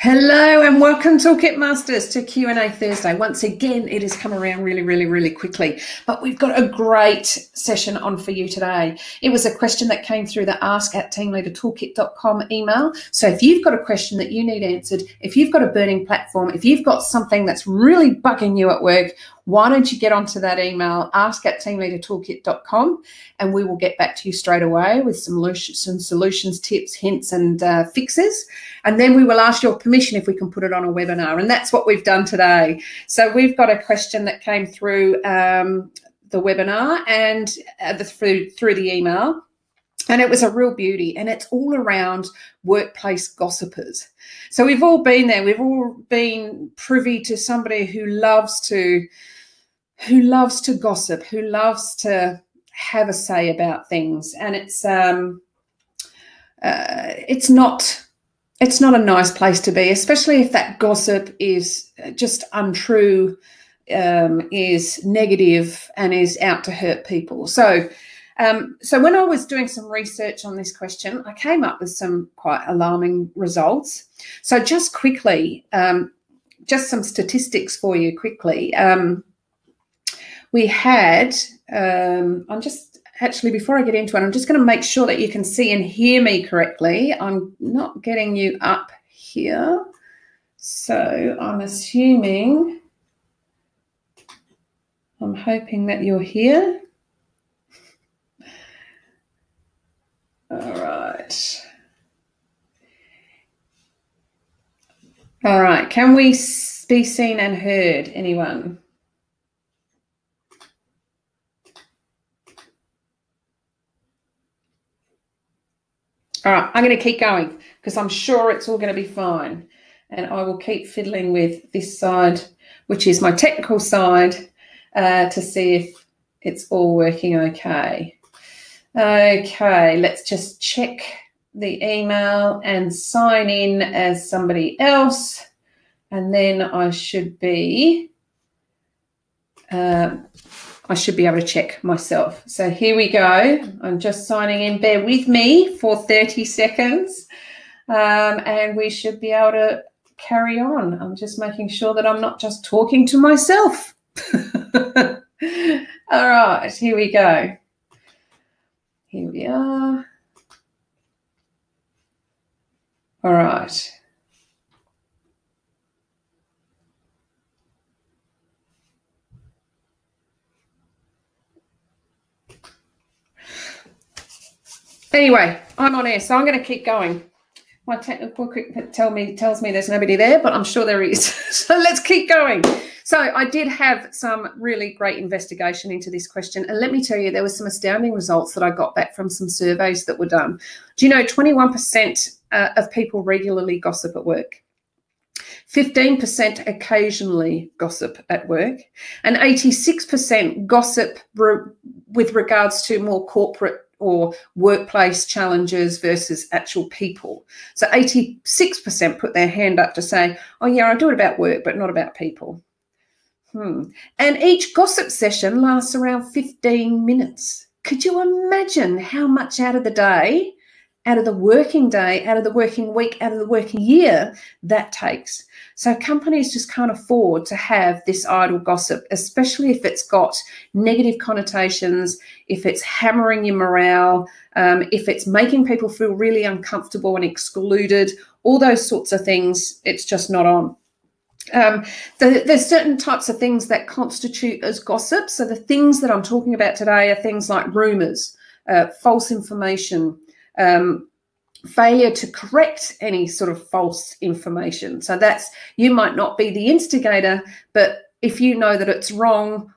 Hello and welcome, Toolkit Masters, to Q&A Thursday. Once again, it has come around really quickly, but we've got a great session on for you today. It was a question that came through the ask@teamleadertoolkit.com email. So if you've got a question that you need answered, if you've got a burning platform, if you've got something that's really bugging you at work, why don't you get onto that email, ask@teamleadertoolkit.com, and we will get back to you straight away with some solutions, tips, hints, and fixes. And then we will ask your permission if we can put it on a webinar. And that's what we've done today. So we've got a question that came through the webinar and through the email. And it was a real beauty, and it's all around workplace gossipers. So we've all been there. We've all been privy to somebody who loves to gossip, who loves to have a say about things, and it's not a nice place to be, especially if that gossip is just untrue, is negative, and is out to hurt people. So when I was doing some research on this question, I came up with some quite alarming results. So just quickly, just some statistics for you quickly. We had, actually, before I get into it, I'm just going to make sure that you can see and hear me correctly. I'm not getting you up here. So I'm hoping that you're here. All right. All right. Can we be seen and heard, anyone? All right, I'm going to keep going because I'm sure it's all going to be fine. And I will keep fiddling with this side, which is my technical side, to see if it's all working okay. Okay, let's just check the email and sign in as somebody else. And then I should be able to check myself. So here we go. I'm just signing in. Bear with me for 30 seconds and we should be able to carry on. I'm just making sure that I'm not just talking to myself. All right, here we go. Here we are. All right. Anyway, I'm on air, so I'm going to keep going. My technical equipment tells me there's nobody there, but I'm sure there is. So let's keep going. So I did have some really great investigation into this question. And let me tell you, there were some astounding results that I got back from some surveys that were done. Do you know 21% of people regularly gossip at work? 15% occasionally gossip at work, and 86% gossip with regards to more corporate or workplace challenges versus actual people. So 86% put their hand up to say, oh yeah, I do it about work, but not about people. And each gossip session lasts around 15 minutes. Could you imagine how much out of the day, out of the working day, out of the working week, out of the working year that takes? So companies just can't afford to have this idle gossip, especially if it's got negative connotations, if it's hammering your morale, if it's making people feel really uncomfortable and excluded, all those sorts of things. It's just not on. There's certain types of things that constitute as gossip. So the things that I'm talking about today are things like rumours, false information, failure to correct any sort of false information. So that's, you might not be the instigator, but if you know that it's wrong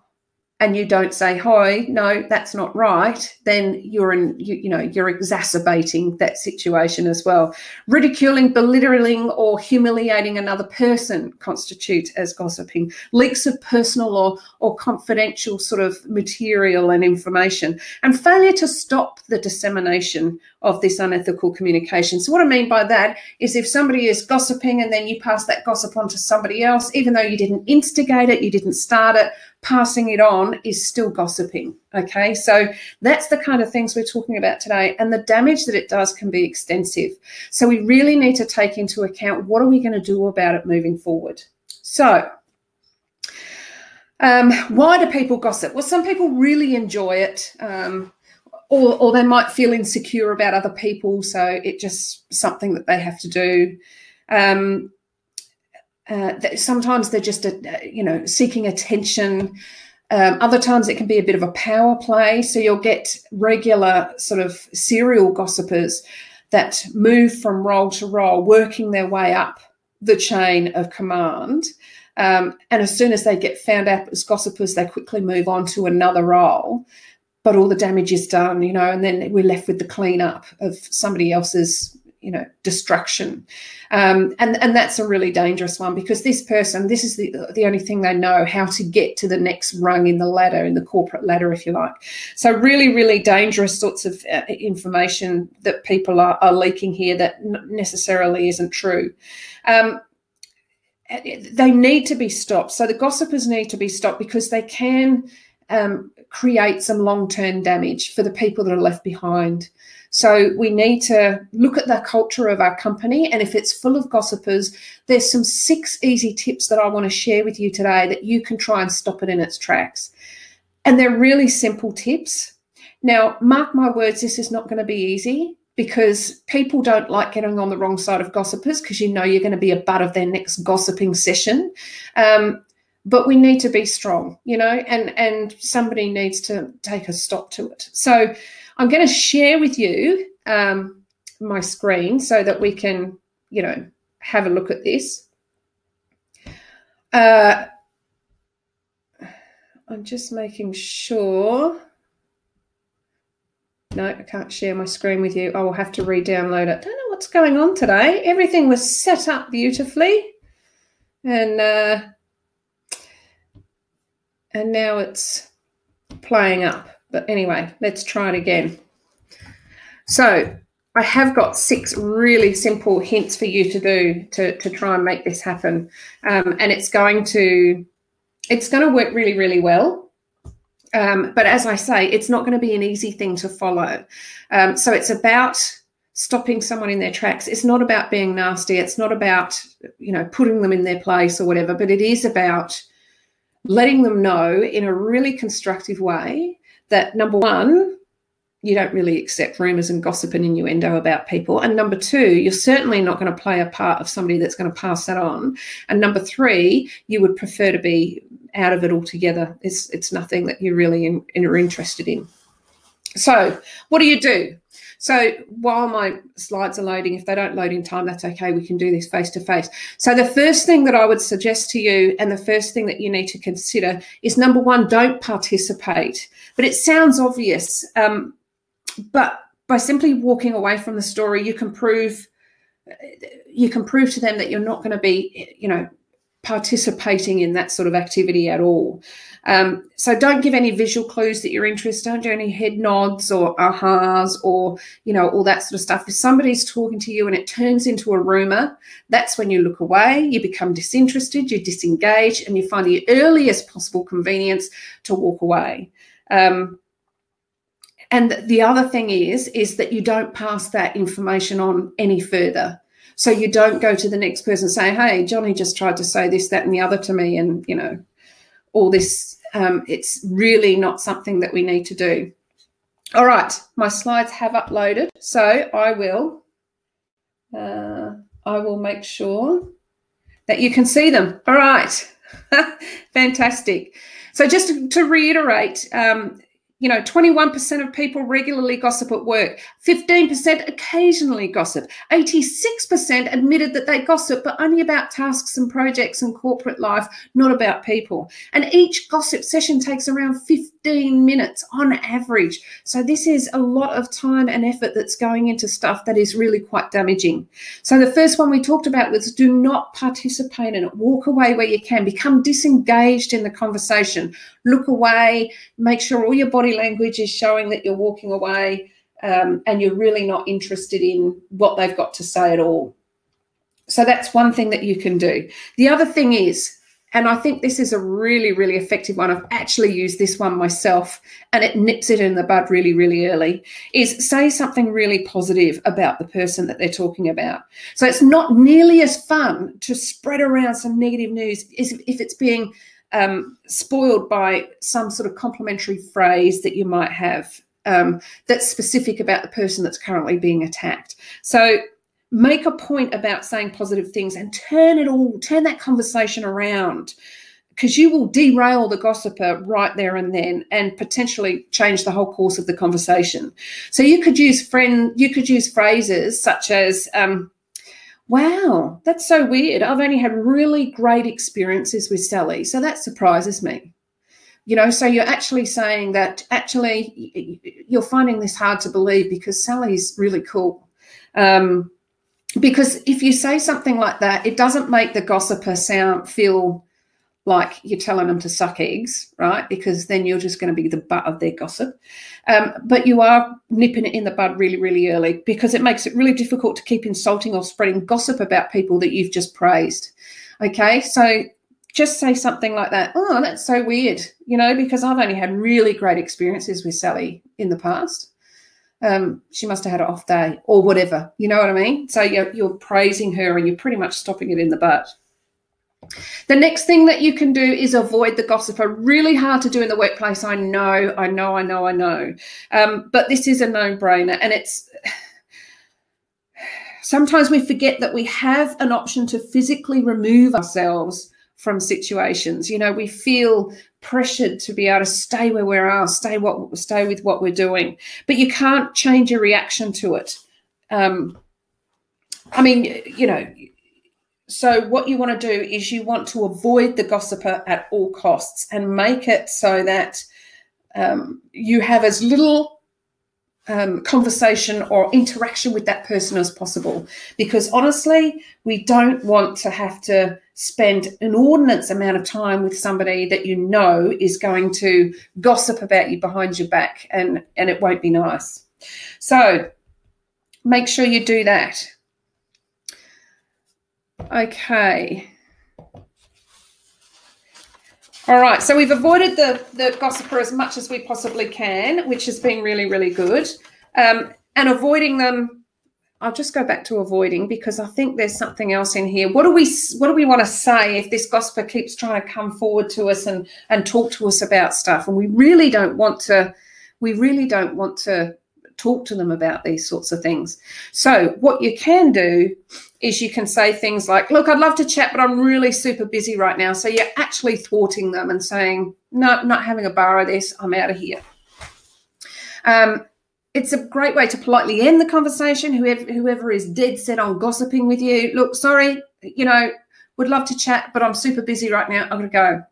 and you don't say, hi, no, that's not right, then you're exacerbating that situation as well. Ridiculing, belittling, or humiliating another person constitute as gossiping. Leaks of personal or confidential sort of material and information, and failure to stop the dissemination of this unethical communication. So what I mean by that is if somebody is gossiping and then you pass that gossip on to somebody else, even though you didn't instigate it, you didn't start it, passing it on is still gossiping, okay? So that's the kind of things we're talking about today, and the damage that it does can be extensive. So we really need to take into account, what are we going to do about it moving forward? So why do people gossip? Well, some people really enjoy it, or they might feel insecure about other people, so it's just something that they have to do. Sometimes they're just, seeking attention. Other times it can be a bit of a power play. So you'll get regular sort of serial gossipers that move from role to role, working their way up the chain of command. And as soon as they get found out as gossipers, they quickly move on to another role. But all the damage is done, and then we're left with the cleanup of somebody else's, destruction. And that's a really dangerous one, because this person, this is the only thing they know, how to get to the next rung in the ladder, in the corporate ladder, if you like. So really, really dangerous sorts of information that people are leaking here that necessarily isn't true. They need to be stopped. So the gossipers need to be stopped, because they can create some long-term damage for the people that are left behind. So we need to look at the culture of our company, and if it's full of gossipers, there's some 6 easy tips that I want to share with you today that you can try and stop it in its tracks. And they're really simple tips. Now, mark my words, this is not going to be easy, because people don't like getting on the wrong side of gossipers, because you're going to be a butt of their next gossiping session. But we need to be strong, and somebody needs to take a stop to it. So I'm going to share with you my screen so that we can, have a look at this. I'm just making sure. No, I can't share my screen with you. I will have to re-download it. I don't know what's going on today. Everything was set up beautifully, and now it's playing up. But anyway, let's try it again. So I have got 6 really simple hints for you to do to try and make this happen. And it's going to work really, really well. But as I say, it's not going to be an easy thing to follow. So it's about stopping someone in their tracks. It's not about being nasty. It's not about, putting them in their place or whatever, but it is about letting them know in a really constructive way that, number one, you don't really accept rumours and gossip and innuendo about people. And number 2, you're certainly not going to play a part of somebody that's going to pass that on. And number 3, you would prefer to be out of it altogether. It's nothing that you really are interested in. So what do you do? So while my slides are loading, if they don't load in time, that's okay. We can do this face to face. So the first thing that I would suggest to you, and the first thing that you need to consider, is number 1, don't participate. But it sounds obvious, but by simply walking away from the story, you can prove to them that you're not going to be, participating in that sort of activity at all. So don't give any visual clues that you're interested. Don't do any head nods or ahas or, all that sort of stuff. If somebody's talking to you and it turns into a rumor, that's when you look away, you become disinterested, you disengage, and you find the earliest possible convenience to walk away. And the other thing is that you don't pass that information on any further. So you don't go to the next person and say, hey, Johnny just tried to say this, that, and the other to me, and, all this. It's really not something that we need to do. All right, my slides have uploaded, so I will make sure that you can see them. All right, fantastic. So just to reiterate, 21% of people regularly gossip at work, 15% occasionally gossip, 86% admitted that they gossip, but only about tasks and projects and corporate life, not about people. And each gossip session takes around 15 minutes on average. So this is a lot of time and effort that's going into stuff that is really quite damaging. So the first one we talked about was do not participate in it. Walk away where you can. Become disengaged in the conversation. Look away. Make sure all your body language is showing that you're walking away. and you're really not interested in what they've got to say at all. So that's one thing that you can do. The other thing is, and I think this is a really, really effective one, I've actually used this one myself and it nips it in the bud really, really early, is say something really positive about the person that they're talking about. So it's not nearly as fun to spread around some negative news if it's being spoiled by some sort of complimentary phrase that you might have that's specific about the person that's currently being attacked. So make a point about saying positive things and turn that conversation around, because you will derail the gossiper right there and then and potentially change the whole course of the conversation. So you could use phrases such as, wow, that's so weird. I've only had really great experiences with Sally, so that surprises me. You know, so you're actually saying that actually you're finding this hard to believe because Sally's really cool. Because if you say something like that, it doesn't make the gossiper feel like you're telling them to suck eggs, right? Because then you're just going to be the butt of their gossip. But you are nipping it in the bud really, really early, because it makes it really difficult to keep insulting or spreading gossip about people that you've just praised. Okay, so just say something like that. Oh, that's so weird, you know, because I've only had really great experiences with Sally in the past. She must have had an off day or whatever, you know what I mean? So you're praising her and you're pretty much stopping it in the bud. The next thing that you can do is avoid the gossiper. Really hard to do in the workplace, I know. But this is a no-brainer, and it's sometimes we forget that we have an option to physically remove ourselves from situations. You know, we feel pressured to be able to stay where we are, stay with what we're doing, but you can't change your reaction to it. I mean, you know, so what you want to do is you want to avoid the gossiper at all costs and make it so that you have as little conversation or interaction with that person as possible, because honestly, we don't want to have to spend an inordinate amount of time with somebody that you know is going to gossip about you behind your back, and it won't be nice. So make sure you do that. Okay. All right, so we've avoided the gossiper as much as we possibly can, which has been really, really good. And avoiding them, I'll just go back to avoiding, because I think there's something else in here. What do we want to say if this gossiper keeps trying to come forward to us and talk to us about stuff, and we really don't want to talk to them about these sorts of things? So what you can do is you can say things like, look, I'd love to chat, but I'm really super busy right now. So you're actually thwarting them and saying, no, not having a bar of this, I'm out of here. It's a great way to politely end the conversation. Whoever is dead set on gossiping with you, look, sorry, you know, would love to chat, but I'm super busy right now. I'm going to go.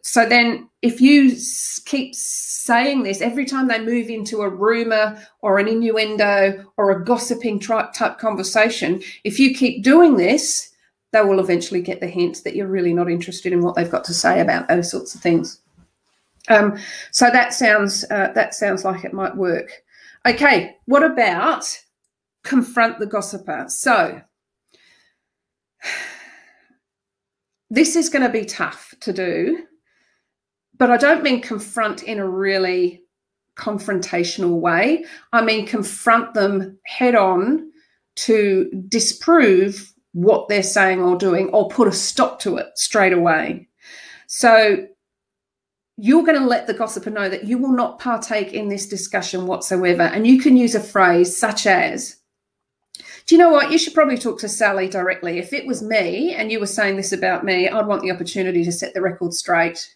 So then if you keep saying this every time they move into a rumour or an innuendo or a gossiping type conversation, if you keep doing this, they will eventually get the hint that you're really not interested in what they've got to say about those sorts of things. So that sounds like it might work. Okay, what about confront the gossiper? So this is going to be tough to do, but I don't mean confront in a really confrontational way. I mean confront them head on to disprove what they're saying or doing, or put a stop to it straight away. So you're going to let the gossiper know that you will not partake in this discussion whatsoever. And you can use a phrase such as, do you know what, you should probably talk to Sally directly. If it was me and you were saying this about me, I'd want the opportunity to set the record straight.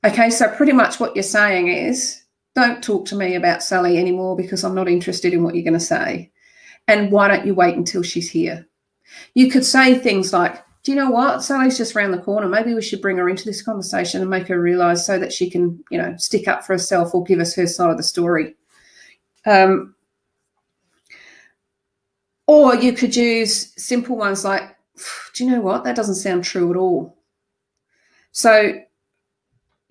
Okay, so pretty much what you're saying is, don't talk to me about Sally anymore because I'm not interested in what you're going to say. And why don't you wait until she's here? You could say things like, do you know what, Sally's just around the corner. Maybe we should bring her into this conversation and make her realise so that she can, you know, stick up for herself or give us her side of the story. Or you could use simple ones like, do you know what, that doesn't sound true at all. So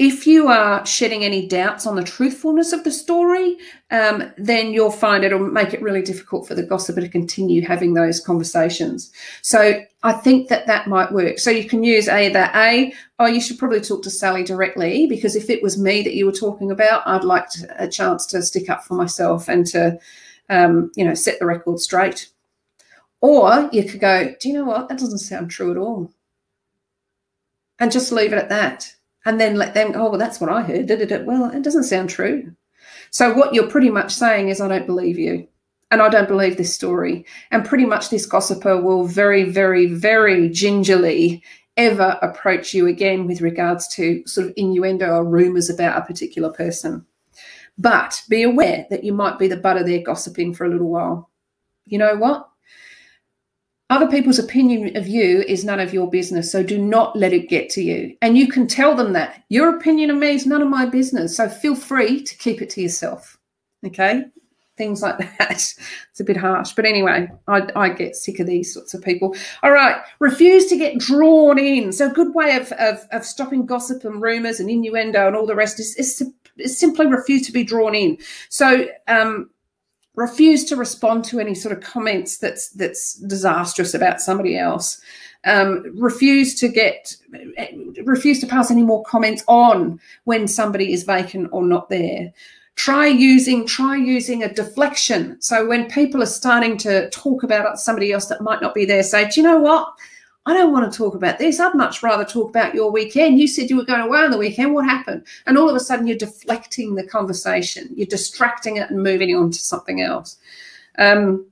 If you are shedding any doubts on the truthfulness of the story, then you'll find it'll make it really difficult for the gossiper to continue having those conversations. So I think that might work. So you can use either oh, you should probably talk to Sally directly, because if it was me that you were talking about, I'd like a chance to stick up for myself and to, set the record straight. Or you could go, do you know what? That doesn't sound true at all. And just leave it at that. And then let them, oh, well, that's what I heard. Well, it doesn't sound true. So what you're pretty much saying is, I don't believe you. And I don't believe this story. And pretty much this gossiper will very, very, very gingerly ever approach you again with regards to sort of innuendo or rumours about a particular person. But be aware that you might be the butt of their gossiping for a little while. You know what? Other people's opinion of you is none of your business, so do not let it get to you. And you can tell them that. Your opinion of me is none of my business, so feel free to keep it to yourself, okay? Things like that. It's a bit harsh. But anyway, I get sick of these sorts of people. All right, refuse to get drawn in. So a good way of stopping gossip and rumours and innuendo and all the rest is simply refuse to be drawn in. So refuse to respond to any sort of comments that's disastrous about somebody else. Refuse to pass any more comments on when somebody is vacant or not there. Try using a deflection. So when people are starting to talk about somebody else that might not be there, say, do you know what? I don't want to talk about this. I'd much rather talk about your weekend. You said you were going away on the weekend. What happened? And all of a sudden you're deflecting the conversation. You're distracting it and moving on to something else. And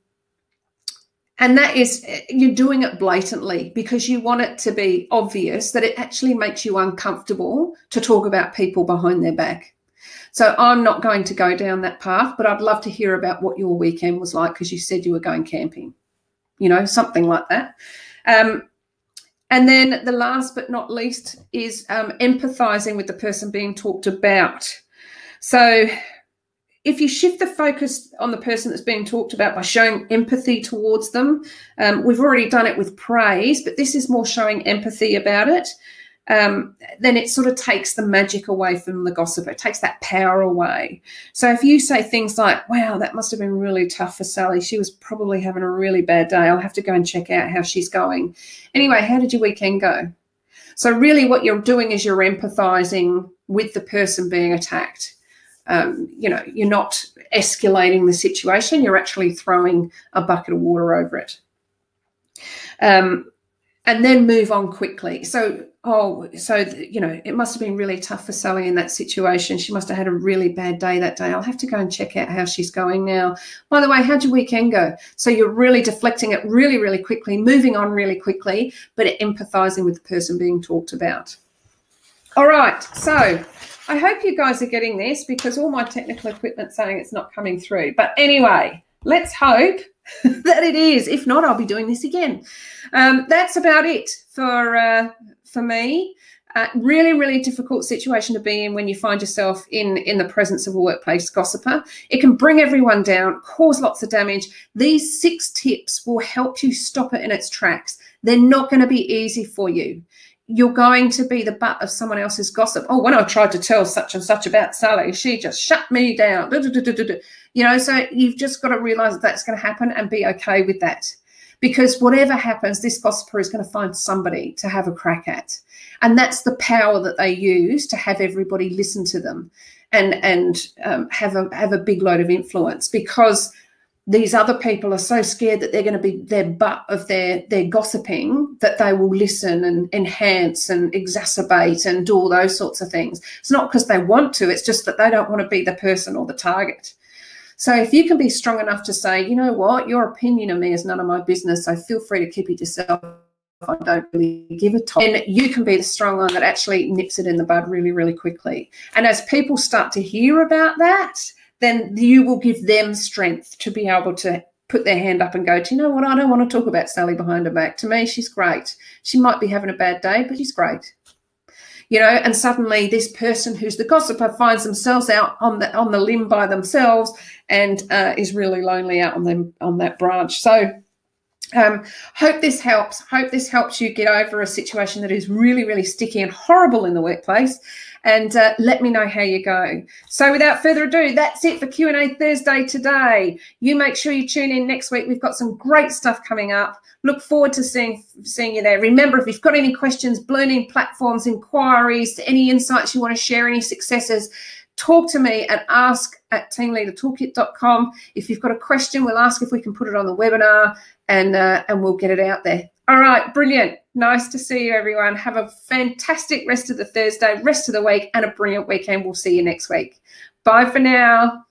that is, you're doing it blatantly because you want it to be obvious that it actually makes you uncomfortable to talk about people behind their back. So I'm not going to go down that path, but I'd love to hear about what your weekend was like because you said you were going camping, something like that. And then the last but not least is empathising with the person being talked about. So if you shift the focus on the person that's being talked about by showing empathy towards them, we've already done it with praise, but this is more showing empathy about it, then it sort of takes the magic away from the gossiper. It takes that power away. So if you say things like, wow, that must have been really tough for Sally. She was probably having a really bad day. I'll have to go and check out how she's going. Anyway, how did your weekend go? So really what you're doing is you're empathising with the person being attacked. You're not escalating the situation. You're actually throwing a bucket of water over it. And then move on quickly. So, it must have been really tough for Sally in that situation. She must have had a really bad day that day. I'll have to go and check out how she's going now. By the way, how'd your weekend go? So you're really deflecting it really, really quickly, moving on really quickly, but empathising with the person being talked about. All right, so I hope you guys are getting this because all my technical equipment's saying it's not coming through. But anyway, let's hope that it is. If not, I'll be doing this again. That's about it for me. Really, really difficult situation to be in when you find yourself in the presence of a workplace gossiper. It can bring everyone down, cause lots of damage. These 6 tips will help you stop it in its tracks. They're not going to be easy for you. You're going to be the butt of someone else's gossip. Oh, when I tried to tell such and such about Sally, she just shut me down. So you've just got to realise that that's going to happen and be okay with that. Because whatever happens, this gossiper is going to find somebody to have a crack at. And that's the power that they use to have everybody listen to them and have a big load of influence, because these other people are so scared that they're going to be their butt of their gossiping that they will listen and enhance and exacerbate and do all those sorts of things. It's not because they want to, it's just that they don't want to be the person or the target. So if you can be strong enough to say, you know what, your opinion of me is none of my business, so feel free to keep it yourself. I don't really give a toss. And you can be the strong one that actually nips it in the bud really, really quickly. And as people start to hear about that, then you will give them strength to be able to put their hand up and go, do you know what, I don't want to talk about Sally behind her back. To me, she's great. She might be having a bad day, but she's great. And suddenly this person who's the gossiper finds themselves out on the limb by themselves and is really lonely out on that branch. So hope this helps. Hope this helps you get over a situation that is really, really sticky and horrible in the workplace, and let me know how you go. So without further ado, that's it for Q&A Thursday today. You make sure you tune in next week. We've got some great stuff coming up. Look forward to seeing you there. Remember, if you've got any questions, learning platforms, inquiries, any insights you want to share, any successes, talk to me at ask@teamleadertoolkit.com. If you've got a question, we'll ask if we can put it on the webinar, and we'll get it out there. All right, brilliant. Nice to see you, everyone. Have a fantastic rest of the Thursday, rest of the week, and a brilliant weekend. We'll see you next week. Bye for now.